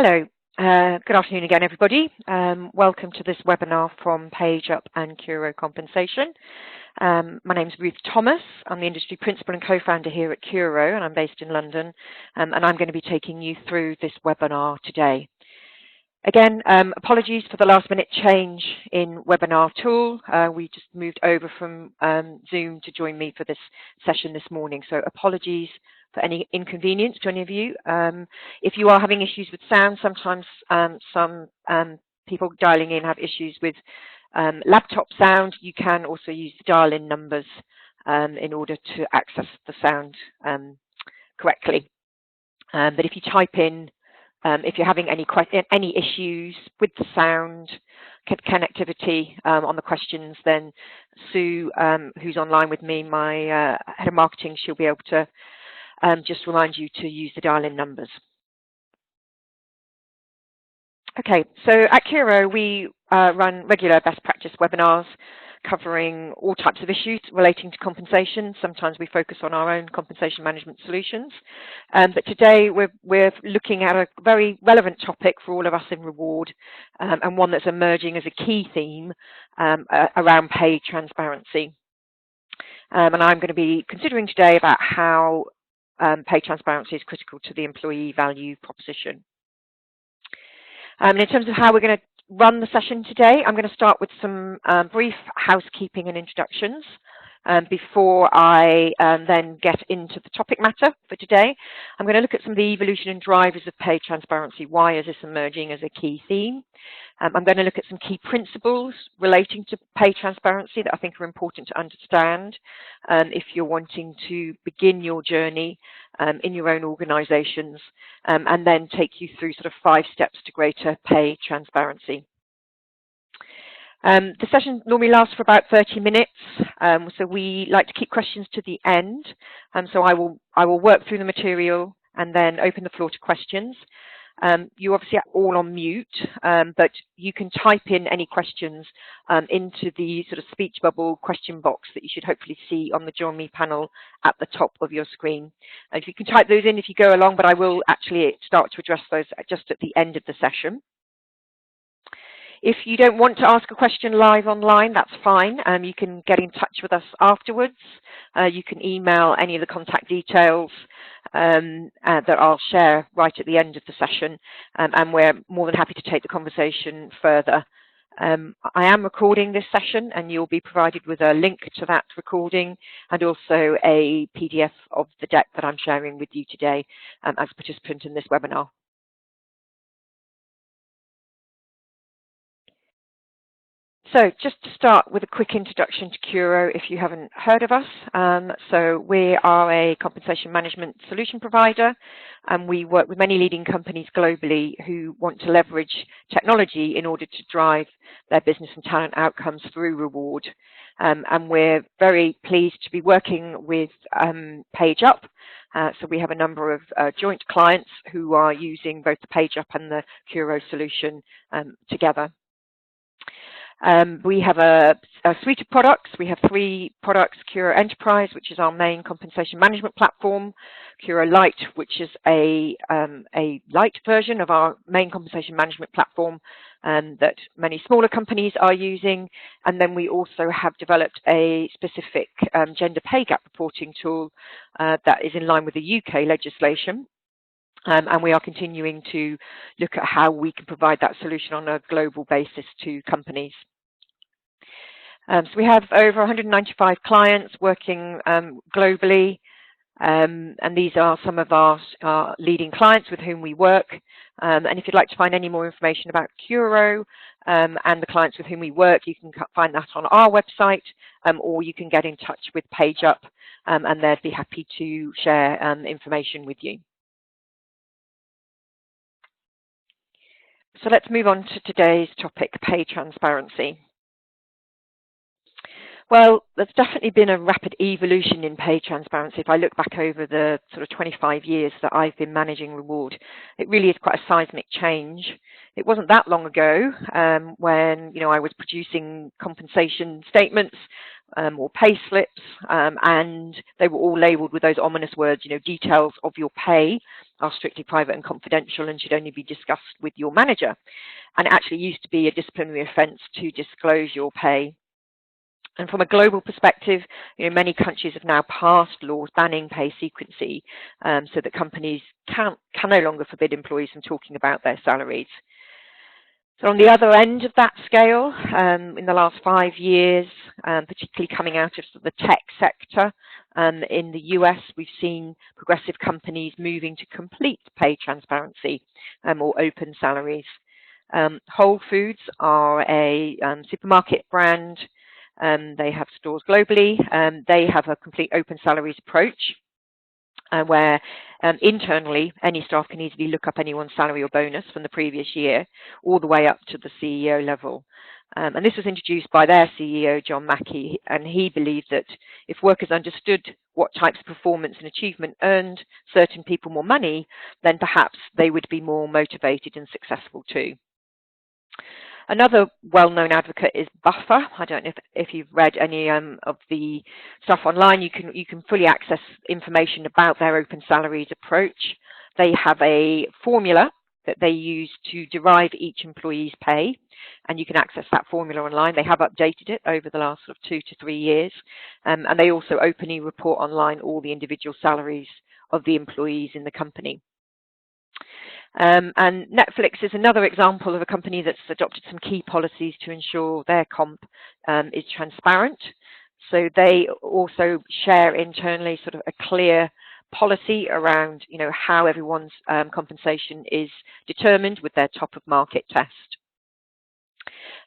Hello. Good afternoon again, everybody. Welcome to this webinar from PageUp and Curo Compensation. My name is Ruth Thomas. I'm the industry principal and co-founder here at Curo, and I'm based in London. And I'm going to be taking you through this webinar today. Again, apologies for the last-minute change in webinar tool. We just moved over from Zoom to join me for this session this morning, so apologies for any inconvenience to any of you. If you are having issues with sound, sometimes some people dialing in have issues with laptop sound. You can also use the dial-in numbers in order to access the sound correctly. But if you type in, if you're having any issues with the sound connectivity on the questions, then Sue, who's online with me, my head of marketing, she'll be able to just remind you to use the dial-in numbers. Okay, so at Curo, we run regular best practice webinars covering all types of issues relating to compensation. Sometimes we focus on our own compensation management solutions. But today we're looking at a very relevant topic for all of us in reward, and one that's emerging as a key theme around pay transparency. And I'm going to be considering today about how pay transparency is critical to the employee value proposition. In terms of how we're going to run the session today, I'm going to start with some brief housekeeping and introductions before I then get into the topic matter for today. I'm going to look at some of the evolution and drivers of pay transparency. Why is this emerging as a key theme? I'm going to look at some key principles relating to pay transparency that I think are important to understand if you're wanting to begin your journey in your own organizations, and then take you through sort of 5 steps to greater pay transparency. The session normally lasts for about 30 minutes, so we like to keep questions to the end. So I will work through the material and then open the floor to questions. You obviously are all on mute, but you can type in any questions into the sort of speech bubble question box that you should hopefully see on the Join Me panel at the top of your screen. If you can type those in if you go along, but I will actually start to address those just at the end of the session. If you don't want to ask a question live online, that's fine. You can get in touch with us afterwards. You can email any of the contact details that I'll share right at the end of the session, and we're more than happy to take the conversation further. I am recording this session, and you'll be provided with a link to that recording and also a PDF of the deck that I'm sharing with you today as a participant in this webinar. So just to start with a quick introduction to Curo if you haven't heard of us. So we are a compensation management solution provider, and we work with many leading companies globally who want to leverage technology in order to drive their business and talent outcomes through reward. And we're very pleased to be working with PageUp. So we have a number of joint clients who are using both the PageUp and the Curo solution together. We have a suite of products. We have 3 products: Curo Enterprise, which is our main compensation management platform; Curo Lite, which is a light version of our main compensation management platform that many smaller companies are using; and then we also have developed a specific gender pay gap reporting tool that is in line with the UK legislation. And we are continuing to look at how we can provide that solution on a global basis to companies. So we have over 195 clients working globally, and these are some of our leading clients with whom we work. And if you'd like to find any more information about Curo and the clients with whom we work, you can find that on our website, or you can get in touch with PageUp, and they'd be happy to share information with you. So let's move on to today's topic, pay transparency. Well, there's definitely been a rapid evolution in pay transparency. If I look back over the sort of 25 years that I've been managing reward, it really is quite a seismic change. It wasn't that long ago when I was producing compensation statements or pay slips, and they were all labelled with those ominous words, details of your pay are strictly private and confidential and should only be discussed with your manager. And it actually used to be a disciplinary offence to disclose your pay. And from a global perspective, many countries have now passed laws banning pay secrecy, so that companies can no longer forbid employees from talking about their salaries. So on the other end of that scale, in the last 5 years, particularly coming out of the tech sector, in the US, we've seen progressive companies moving to complete pay transparency or open salaries. Whole Foods are a supermarket brand. They have stores globally. They have a complete open salaries approach, where internally any staff can easily look up anyone's salary or bonus from the previous year, all the way up to the CEO level. And this was introduced by their CEO, John Mackey, and he believed that if workers understood what types of performance and achievement earned certain people more money, then perhaps they would be more motivated and successful too. Another well-known advocate is Buffer. I don't know if you've read any of the stuff online. You can fully access information about their open salaries approach. They have a formula that they use to derive each employee's pay, and you can access that formula online. They have updated it over the last 2 to 3 years, and they also openly report online all the individual salaries of the employees in the company. And Netflix is another example of a company that's adopted some key policies to ensure their comp is transparent. So they also share internally sort of a clear policy around, how everyone's compensation is determined with their top of market test.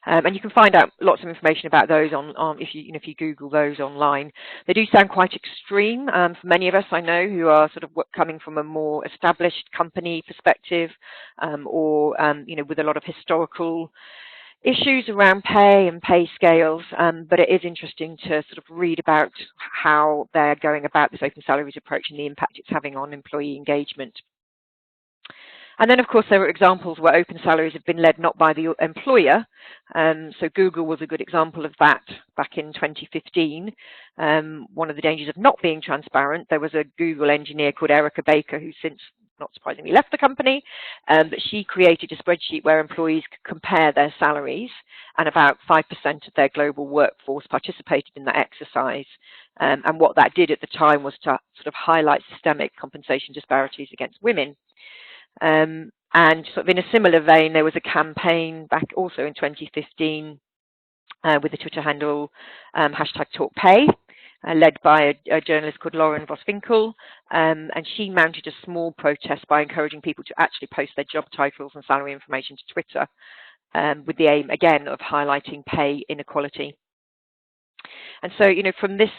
And you can find out lots of information about those if you Google those online. They do sound quite extreme for many of us, I know, who are sort of coming from a more established company perspective, or with a lot of historical issues around pay and pay scales. But it is interesting to sort of read about how they're going about this open salaries approach and the impact it's having on employee engagement. And then, of course, there are examples where open salaries have been led not by the employer. So Google was a good example of that back in 2015. One of the dangers of not being transparent, there was a Google engineer called Erica Baker who since, not surprisingly, left the company, but she created a spreadsheet where employees could compare their salaries, and about 5% of their global workforce participated in that exercise. And what that did at the time was to sort of highlight systemic compensation disparities against women. And sort of in a similar vein, there was a campaign back also in 2015 with the Twitter handle #TalkPay, led by a journalist called Lauren Voswinkel, and she mounted a small protest by encouraging people to actually post their job titles and salary information to Twitter, with the aim, again, of highlighting pay inequality. And so, from this,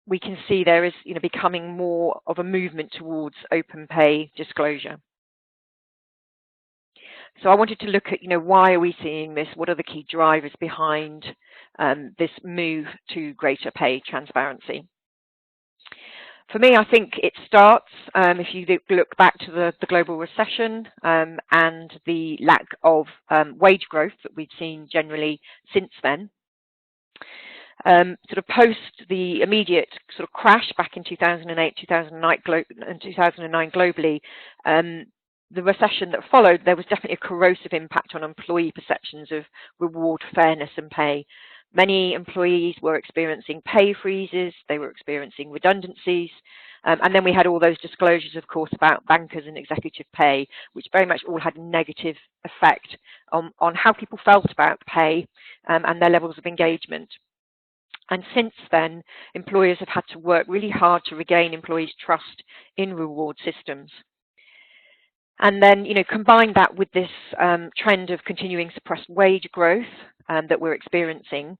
we can see there is, becoming more of a movement towards open pay disclosure. So I wanted to look at, why are we seeing this? What are the key drivers behind this move to greater pay transparency? For me, I think it starts, if you look back to the global recession and the lack of wage growth that we've seen generally since then. Sort of post the immediate sort of crash back in 2008, 2009 globally, the recession that followed, there was definitely a corrosive impact on employee perceptions of reward, fairness and pay. Many employees were experiencing pay freezes, they were experiencing redundancies, and then we had all those disclosures, of course, about bankers and executive pay, which very much all had a negative effect on how people felt about pay and their levels of engagement. And since then, employers have had to work really hard to regain employees' trust in reward systems. And then, combine that with this trend of continuing suppressed wage growth that we're experiencing,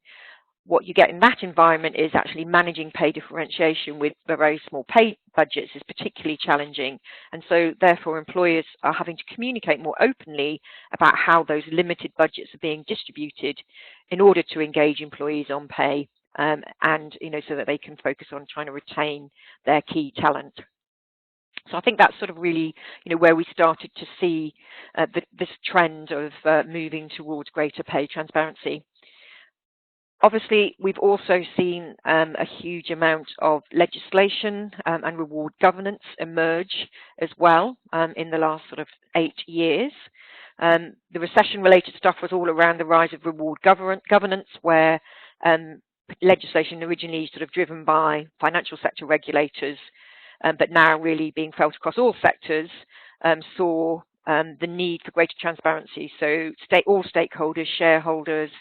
what you get in that environment is actually managing pay differentiation with very small pay budgets is particularly challenging. And so, therefore, employers are having to communicate more openly about how those limited budgets are being distributed in order to engage employees on pay and, so that they can focus on trying to retain their key talent. So I think that's sort of really, where we started to see this trend of moving towards greater pay transparency. Obviously, we've also seen a huge amount of legislation and reward governance emerge as well in the last sort of 8 years. The recession-related stuff was all around the rise of reward governance, where legislation originally sort of driven by financial sector regulators, but now really being felt across all sectors, saw the need for greater transparency. So all stakeholders, shareholders,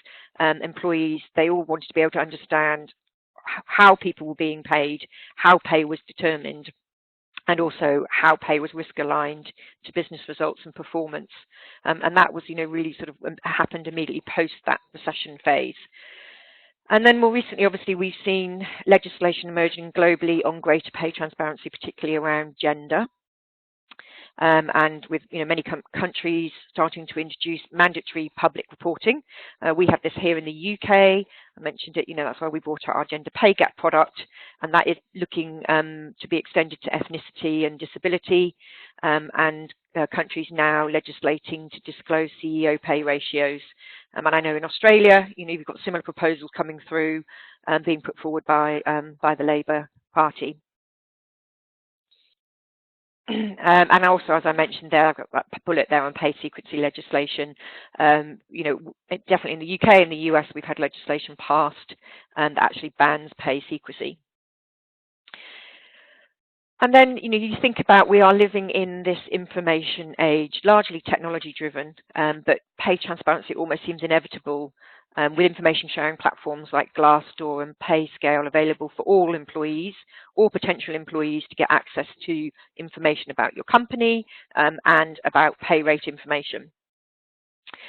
employees, they all wanted to be able to understand how people were being paid, how pay was determined, and also how pay was risk aligned to business results and performance. And that was, really sort of happened immediately post that recession phase. And then more recently, obviously, we've seen legislation emerging globally on greater pay transparency, particularly around gender. And with many countries starting to introduce mandatory public reporting. We have this here in the UK. I mentioned it, that's why we brought out our gender pay gap product, and that is looking to be extended to ethnicity and disability, and countries now legislating to disclose CEO pay ratios. And I know in Australia, you've got similar proposals coming through, being put forward by the Labour Party. And also, as I mentioned there, I've got that bullet there on pay secrecy legislation. Definitely in the UK and the US, we've had legislation passed that actually bans pay secrecy. And then, you think about, we are living in this information age, largely technology driven, but pay transparency almost seems inevitable with information sharing platforms like Glassdoor and PayScale available for all employees or potential employees to get access to information about your company and about pay rate information.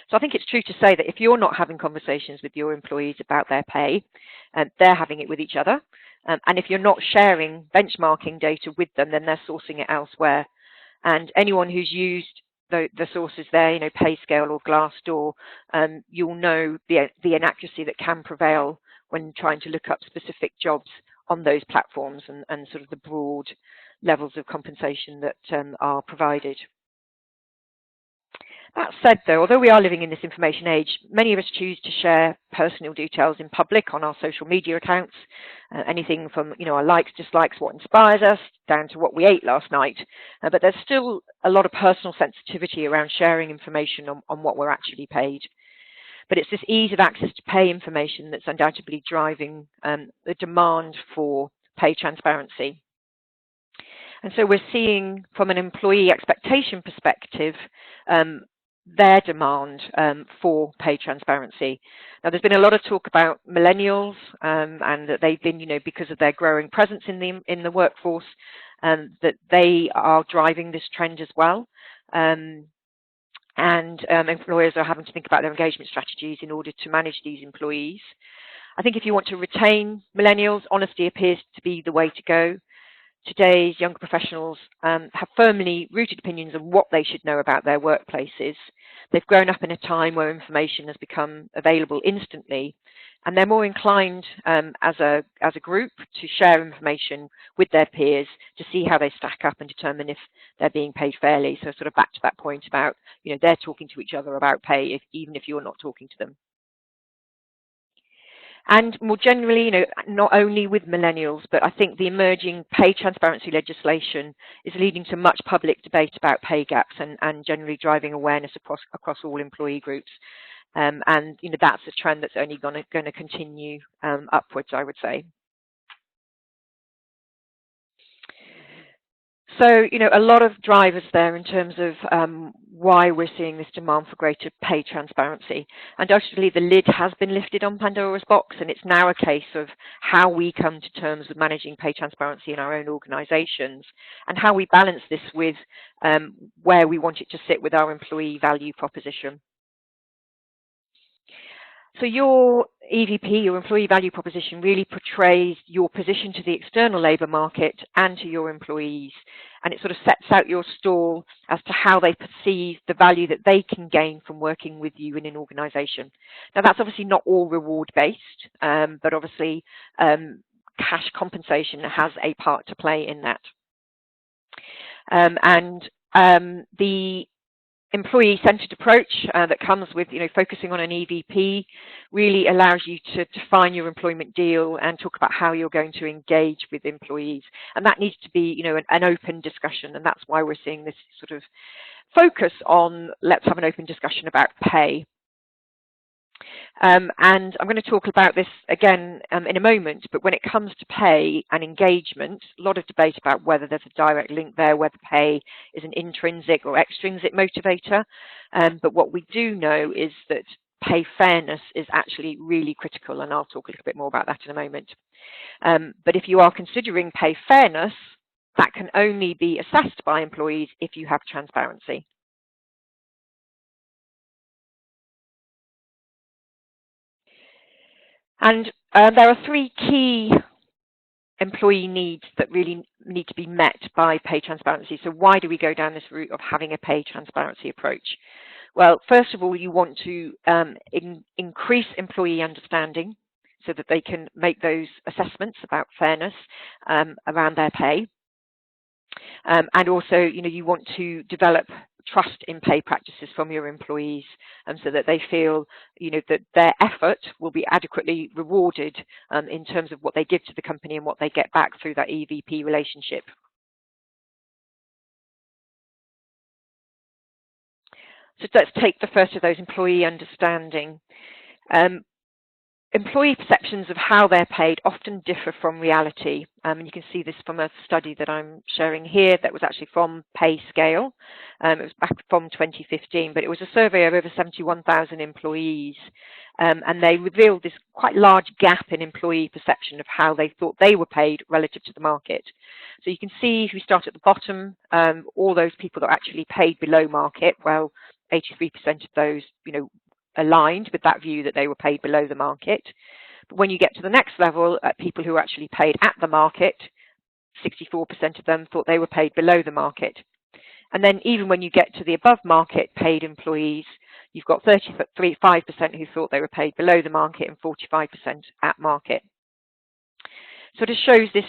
So I think it's true to say that if you're not having conversations with your employees about their pay, they're having it with each other. And if you're not sharing benchmarking data with them, then they're sourcing it elsewhere. And anyone who's used the sources there, PayScale or Glassdoor, you'll know the inaccuracy that can prevail when trying to look up specific jobs on those platforms and sort of the broad levels of compensation that are provided. That said, though, although we are living in this information age, many of us choose to share personal details in public on our social media accounts, anything from our likes, dislikes, what inspires us, down to what we ate last night. But there's still a lot of personal sensitivity around sharing information on what we're actually paid. But it's this ease of access to pay information that's undoubtedly driving the demand for pay transparency. And so we're seeing, from an employee expectation perspective, their demand for pay transparency. Now, there's been a lot of talk about millennials and that they've been, because of their growing presence in the workforce, that they are driving this trend as well. And employers are having to think about their engagement strategies in order to manage these employees. I think if you want to retain millennials, honesty appears to be the way to go. Today's younger professionals have firmly rooted opinions on what they should know about their workplaces. They've grown up in a time where information has become available instantly, and they're more inclined as a group to share information with their peers to see how they stack up and determine if they're being paid fairly. So sort of back to that point about, they're talking to each other about pay, even if you're not talking to them. And more generally, not only with millennials, but I think the emerging pay transparency legislation is leading to much public debate about pay gaps and generally driving awareness across all employee groups. And that's a trend that's only going to continue upwards, I would say. So, a lot of drivers there in terms of why we're seeing this demand for greater pay transparency. Undoubtedly, the lid has been lifted on Pandora's box, and it's now a case of how we come to terms with managing pay transparency in our own organisations and how we balance this with where we want it to sit with our employee value proposition. So your EVP, your employee value proposition, really portrays your position to the external labour market and to your employees. And it sort of sets out your stall as to how they perceive the value that they can gain from working with you in an organisation. Now, that's obviously not all reward-based, but obviously cash compensation has a part to play in that. employee-centered approach that comes with, focusing on an EVP really allows you to define your employment deal and talk about how you're going to engage with employees. And that needs to be, an open discussion, and that's why we're seeing this sort of focus on let's have an open discussion about pay. And I'm going to talk about this again in a moment, but when it comes to pay and engagement, a lot of debate about whether there's a direct link there, whether pay is an intrinsic or extrinsic motivator. But what we do know is that pay fairness is actually really critical, and I'll talk a little bit more about that in a moment. But if you are considering pay fairness, that can only be assessed by employees if you have transparency. And there are three key employee needs that really need to be met by pay transparency. So why do we go down this route of having a pay transparency approach? Well, first of all, you want to increase employee understanding so that they can make those assessments about fairness around their pay. And also, you want to develop trust in pay practices from your employees, so that they feel, that their effort will be adequately rewarded in terms of what they give to the company and what they get back through that EVP relationship. So let's take the first of those, employee understanding. Employee perceptions of how they're paid often differ from reality. And you can see this from a study that I'm sharing here that was actually from PayScale. It was back from 2015, but it was a survey of over 71,000 employees. And they revealed this quite large gap in employee perception of how they thought they were paid relative to the market. So you can see, if we start at the bottom, all those people that are actually paid below market, well, 83% of those, aligned with that view that they were paid below the market. But when you get to the next level, people who are actually paid at the market, 64% of them thought they were paid below the market. And then even when you get to the above market paid employees, you've got 35% who thought they were paid below the market and 45% at market. So it shows this,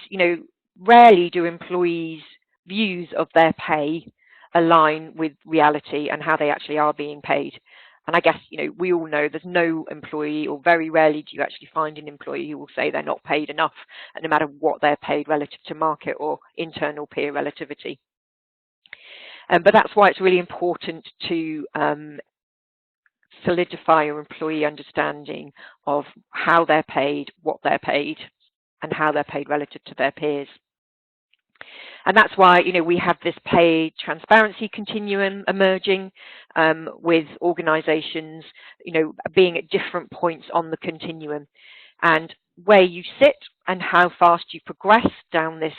rarely do employees' views of their pay align with reality and how they actually are being paid. And I guess, we all know there's no employee, or very rarely do you actually find an employee who will say they're not paid enough, no matter what they're paid relative to market or internal peer relativity. But that's why it's really important to solidify your employee understanding of how they're paid, what they're paid, and how they're paid relative to their peers. And that's why, we have this pay transparency continuum emerging with organizations, being at different points on the continuum. And where you sit and how fast you progress down this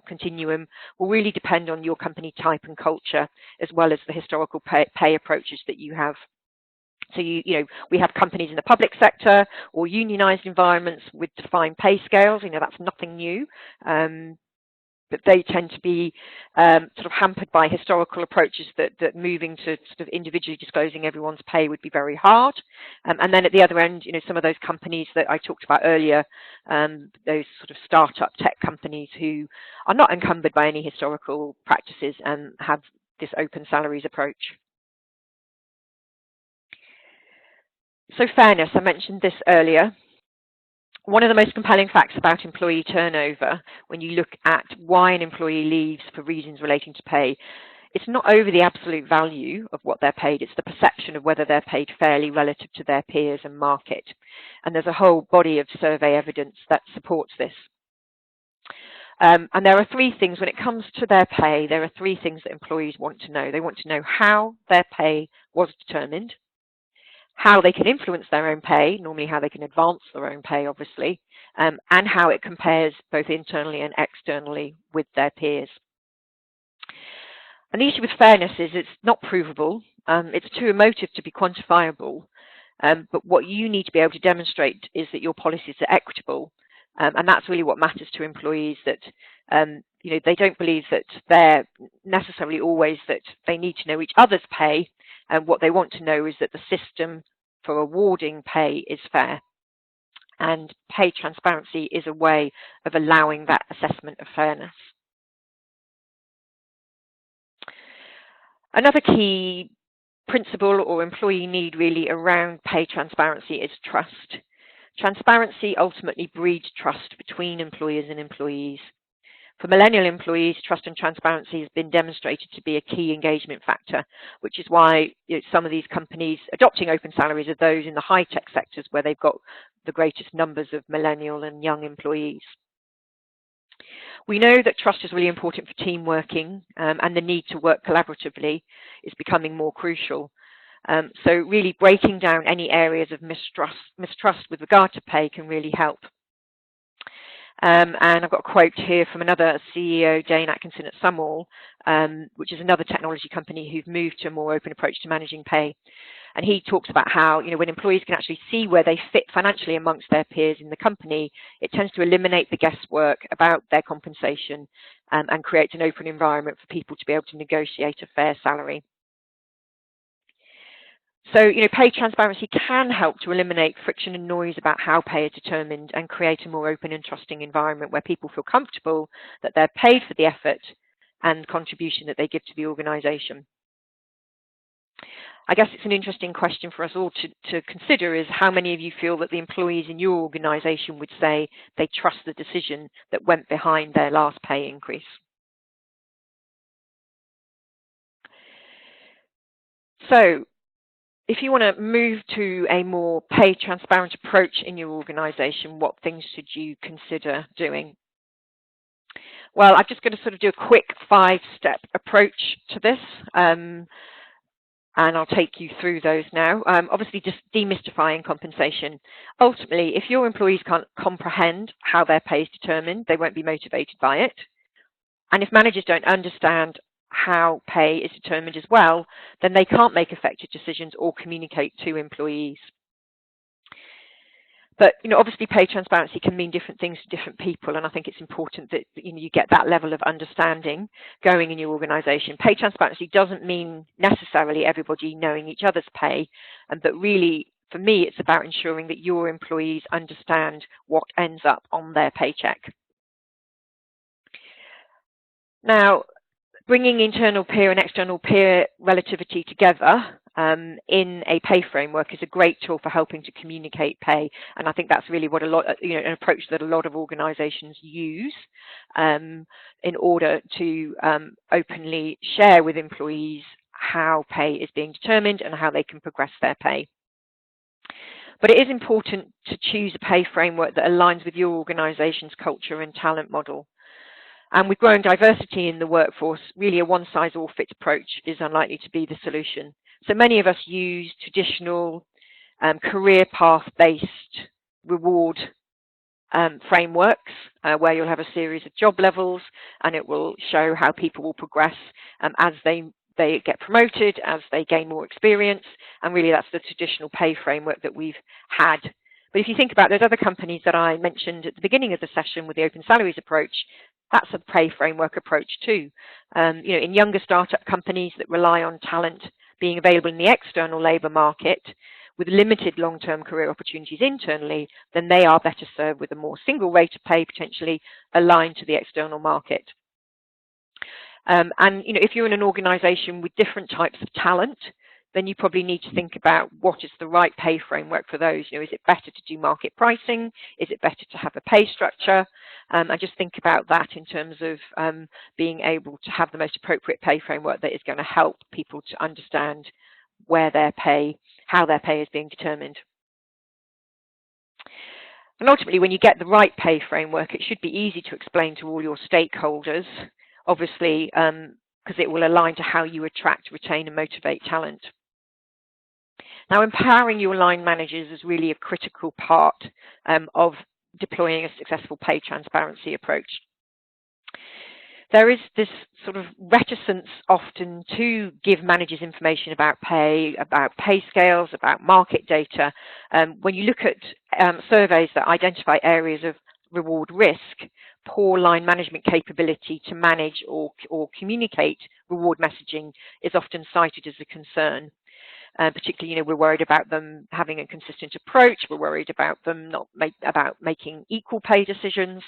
continuum will really depend on your company type and culture, as well as the historical pay approaches that you have. So, we have companies in the public sector or unionized environments with defined pay scales. That's nothing new. But they tend to be sort of hampered by historical approaches that moving to sort of individually disclosing everyone's pay would be very hard. And then at the other end, some of those companies that I talked about earlier, those sort of startup tech companies who are not encumbered by any historical practices and have this open salaries approach. So fairness, I mentioned this earlier. One of the most compelling facts about employee turnover, when you look at why an employee leaves for reasons relating to pay, it's not over the absolute value of what they're paid, it's the perception of whether they're paid fairly relative to their peers and market. And there's a whole body of survey evidence that supports this. And there are three things, when it comes to their pay, there are three things that employees want to know. They want to know how their pay was determined, how they can influence their own pay, normally how they can advance their own pay, obviously, and how it compares both internally and externally with their peers. And the issue with fairness is it's not provable, it's too emotive to be quantifiable, but what you need to be able to demonstrate is that your policies are equitable, and that's really what matters to employees, that they don't believe that they're necessarily always that they need to know each other's pay. And what they want to know is that the system for awarding pay is fair. And pay transparency is a way of allowing that assessment of fairness. Another key principle or employee need really around pay transparency is trust. Transparency ultimately breeds trust between employers and employees. For millennial employees, trust and transparency has been demonstrated to be a key engagement factor, which is why some of these companies adopting open salaries are those in the high-tech sectors where they've got the greatest numbers of millennial and young employees. We know that trust is really important for team working, and the need to work collaboratively is becoming more crucial. So really breaking down any areas of mistrust with regard to pay can really help. And I've got a quote here from another CEO, Dane Atkinson at Sumall, which is another technology company who've moved to a more open approach to managing pay. And he talks about how, when employees can actually see where they fit financially amongst their peers in the company, it tends to eliminate the guesswork about their compensation, and creates an open environment for people to be able to negotiate a fair salary. So, pay transparency can help to eliminate friction and noise about how pay is determined and create a more open and trusting environment where people feel comfortable that they're paid for the effort and contribution that they give to the organisation. I guess it's an interesting question for us all to consider is how many of you feel that the employees in your organisation would say they trust the decision that went behind their last pay increase. So, if you want to move to a more pay transparent approach in your organisation, what things should you consider doing? Well, I'm just going to sort of do a quick 5-step approach to this, and I'll take you through those now. Obviously, just demystifying compensation. Ultimately, if your employees can't comprehend how their pay is determined, they won't be motivated by it. And if managers don't understand how pay is determined as well, then they can't make effective decisions or communicate to employees. But obviously pay transparency can mean different things to different people, and I think it's important that you get that level of understanding going in your organisation. Pay transparency doesn't mean necessarily everybody knowing each other's pay, but really for me it's about ensuring that your employees understand what ends up on their paycheck. Now, bringing internal peer and external peer relativity together in a pay framework is a great tool for helping to communicate pay, and I think that's really what an approach that a lot of organisations use in order to openly share with employees how pay is being determined and how they can progress their pay. But it is important to choose a pay framework that aligns with your organisation's culture and talent model. And with growing diversity in the workforce, really a one-size-all-fits approach is unlikely to be the solution. So many of us use traditional career path-based reward frameworks where you'll have a series of job levels, and it will show how people will progress as they get promoted, as they gain more experience, and really that's the traditional pay framework that we've had. But if you think about those other companies that I mentioned at the beginning of the session with the open salaries approach, that's a pay framework approach too. In younger startup companies that rely on talent being available in the external labour market with limited long-term career opportunities internally, then they are better served with a more single rate of pay potentially aligned to the external market. And if you're in an organisation with different types of talent, then you probably need to think about what is the right pay framework for those. Is it better to do market pricing? Is it better to have a pay structure? And just think about that in terms of being able to have the most appropriate pay framework that is going to help people to understand how their pay is being determined. And ultimately, when you get the right pay framework, it should be easy to explain to all your stakeholders, obviously, because it will align to how you attract, retain, and motivate talent. Now, empowering your line managers is really a critical part of deploying a successful pay transparency approach. There is this sort of reticence often to give managers information about pay scales, about market data. When you look at surveys that identify areas of reward risk, poor line management capability to manage or communicate reward messaging is often cited as a concern. Particularly, we're worried about them having a consistent approach. We're worried about them about making equal pay decisions,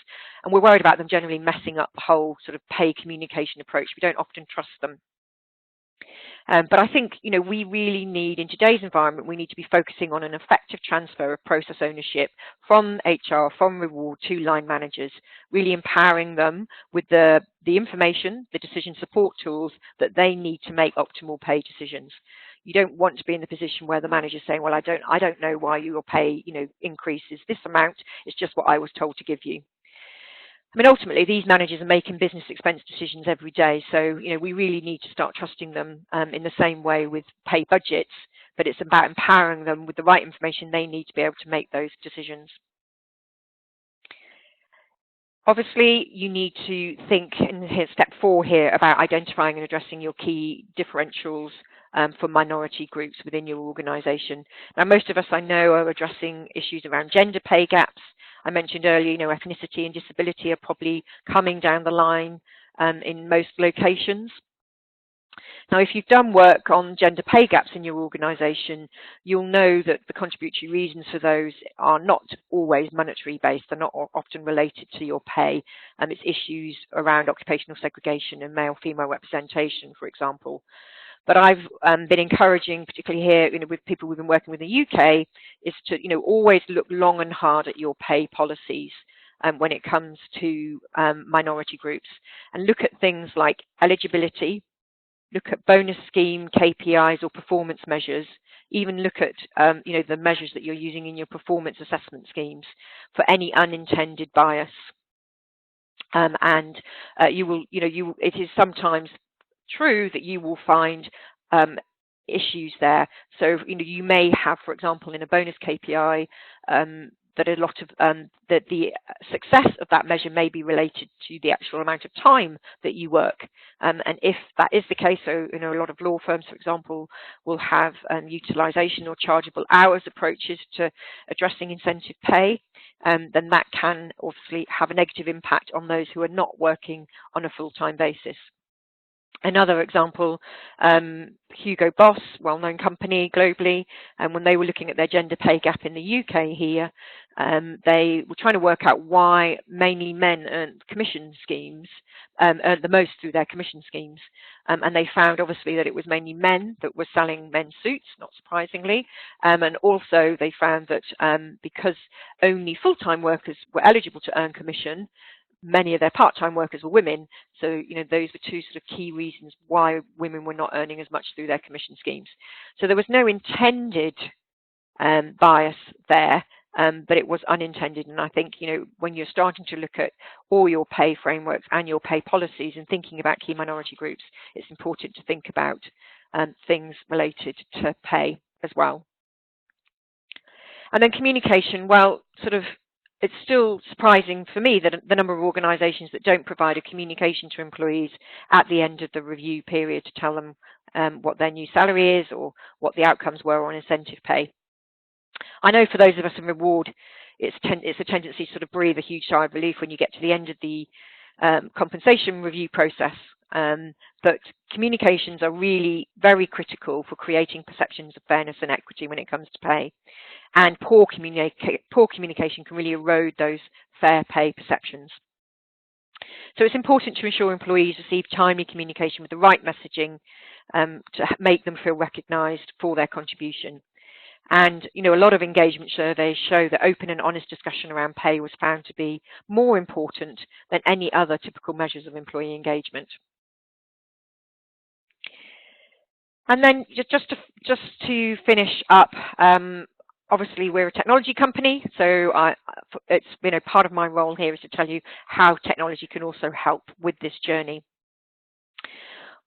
and we're worried about them generally messing up the whole sort of pay communication approach. We don't often trust them. But I think, we really need, in today's environment, we need to be focusing on an effective transfer of process ownership from HR, from reward to line managers, really empowering them with the information, the decision support tools that they need to make optimal pay decisions. You don't want to be in the position where the manager's saying, well, I don't know why your pay, increases this amount. It's just what I was told to give you. I mean, ultimately, these managers are making business expense decisions every day. So, we really need to start trusting them in the same way with pay budgets, but it's about empowering them with the right information they need to be able to make those decisions. Obviously, you need to think in step 4 here about identifying and addressing your key differentials for minority groups within your organisation. Now, most of us I know are addressing issues around gender pay gaps. I mentioned earlier, ethnicity and disability are probably coming down the line in most locations. Now, if you've done work on gender pay gaps in your organisation, you'll know that the contributory reasons for those are not always monetary based. They're not often related to your pay. It's issues around occupational segregation and male-female representation, for example. But I've been encouraging, particularly here, with people we've been working with in the UK, is to, always look long and hard at your pay policies when it comes to minority groups, and look at things like eligibility, look at bonus scheme KPIs or performance measures, even look at the measures that you're using in your performance assessment schemes for any unintended bias. It is sometimes true that you will find issues there. So, you may have, for example, in a bonus KPI, that a lot of that the success of that measure may be related to the actual amount of time that you work. And if that is the case, so a lot of law firms, for example, will have utilization or chargeable hours approaches to addressing incentive pay, then that can obviously have a negative impact on those who are not working on a full-time basis. Another example, Hugo Boss, well-known company globally, and when they were looking at their gender pay gap in the UK here, they were trying to work out why mainly men earned commission schemes, earned the most through their commission schemes. And they found, obviously, that it was mainly men that were selling men's suits, not surprisingly. And also they found that because only full-time workers were eligible to earn commission, many of their part-time workers were women, so those were two sort of key reasons why women were not earning as much through their commission schemes. So there was no intended bias there, but it was unintended. And I think when you're starting to look at all your pay frameworks and your pay policies and thinking about key minority groups, it's important to think about things related to pay as well. And then communication, well, it's still surprising for me that the number of organisations that don't provide a communication to employees at the end of the review period to tell them what their new salary is or what the outcomes were on incentive pay. I know for those of us in reward, it's a tendency to breathe a huge sigh of relief when you get to the end of the compensation review process. But communications are really very critical for creating perceptions of fairness and equity when it comes to pay. And poor communication can really erode those fair pay perceptions. So it's important to ensure employees receive timely communication with the right messaging to make them feel recognised for their contribution. And, a lot of engagement surveys show that open and honest discussion around pay was found to be more important than any other typical measures of employee engagement. And then just to finish up, obviously we're a technology company, so it's part of my role here is to tell you how technology can also help with this journey.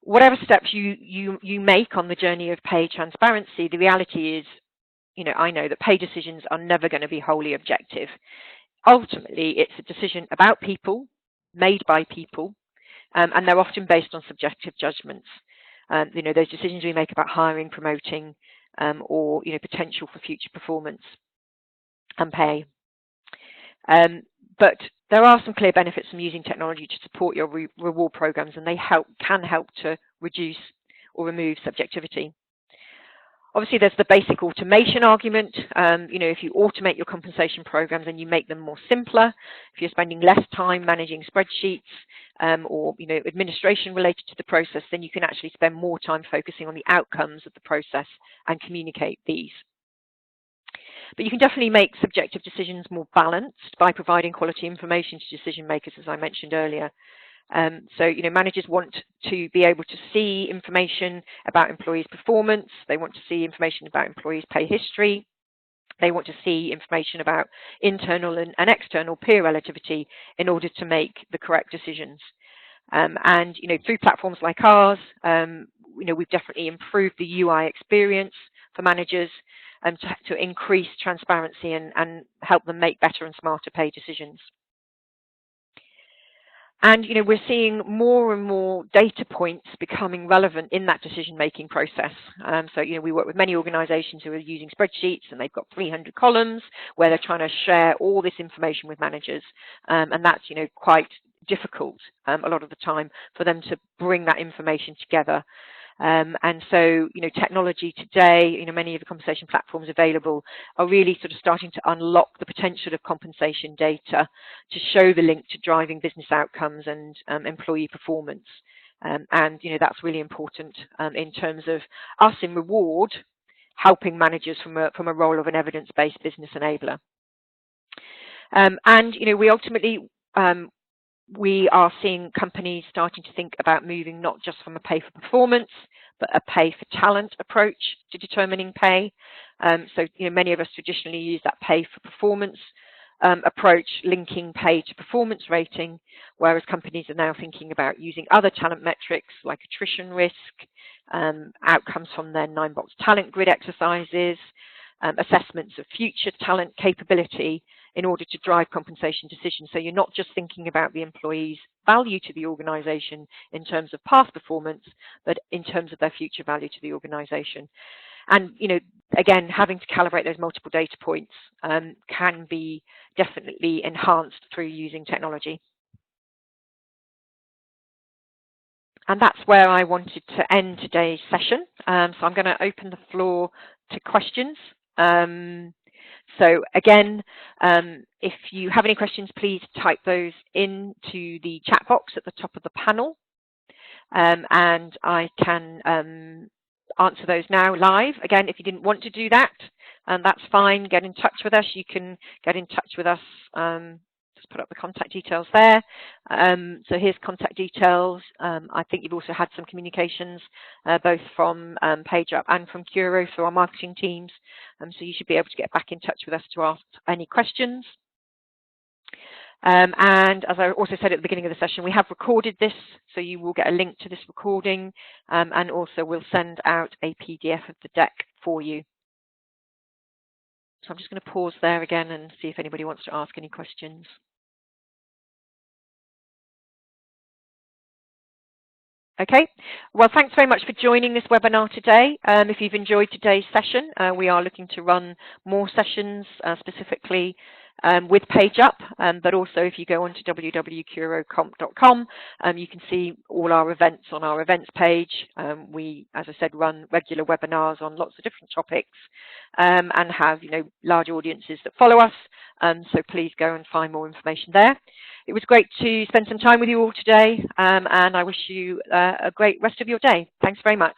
Whatever steps you make on the journey of pay transparency, the reality is, I know that pay decisions are never going to be wholly objective. Ultimately, it's a decision about people, made by people, and they're often based on subjective judgments. Those decisions we make about hiring, promoting, or potential for future performance and pay. But there are some clear benefits from using technology to support your reward programs, and they can help to reduce or remove subjectivity. Obviously, there's the basic automation argument. If you automate your compensation programs and you make them more simpler, if you're spending less time managing spreadsheets, or administration related to the process, then you can actually spend more time focusing on the outcomes of the process and communicate these. But you can definitely make subjective decisions more balanced by providing quality information to decision makers, as I mentioned earlier. So managers want to be able to see information about employees' performance. They want to see information about employees' pay history. They want to see information about internal and external peer relativity in order to make the correct decisions. And through platforms like ours, we've definitely improved the UI experience for managers to increase transparency and help them make better and smarter pay decisions. And we're seeing more and more data points becoming relevant in that decision-making process. So we work with many organisations who are using spreadsheets, and they've got 300 columns where they're trying to share all this information with managers, and that's quite difficult a lot of the time for them to bring that information together. And so, technology today, many of the compensation platforms available are really sort of starting to unlock the potential of compensation data to show the link to driving business outcomes and employee performance. And, that's really important in terms of us in reward, helping managers from a role of an evidence-based business enabler. And, we ultimately we are seeing companies starting to think about moving not just from a pay for performance, but a pay for talent approach to determining pay. So, many of us traditionally use that pay for performance approach, linking pay to performance rating, whereas companies are now thinking about using other talent metrics like attrition risk, outcomes from their 9-box talent grid exercises, assessments of future talent capability in order to drive compensation decisions. So you're not just thinking about the employee's value to the organisation in terms of past performance, but in terms of their future value to the organisation. And, again, having to calibrate those multiple data points can be definitely enhanced through using technology. And that's where I wanted to end today's session. So I'm going to open the floor to questions. So again, if you have any questions, please type those into the chat box at the top of the panel. And I can answer those now live. Again, if you didn't want to do that, that's fine. Get in touch with us. You can get in touch with us. Just put up the contact details there. So here's contact details. I think you've also had some communications both from PageUp and from Curo through our marketing teams. So you should be able to get back in touch with us to ask any questions. And as I also said at the beginning of the session, we have recorded this, so you will get a link to this recording, and also we'll send out a PDF of the deck for you. So I'm just going to pause there again and see if anybody wants to ask any questions. Okay, well, thanks very much for joining this webinar today. If you've enjoyed today's session, we are looking to run more sessions specifically with PageUp, but also if you go on to www.curocomp.com, you can see all our events on our events page. We, as I said, run regular webinars on lots of different topics and have large audiences that follow us. So please go and find more information there. It was great to spend some time with you all today, and I wish you a great rest of your day. Thanks very much.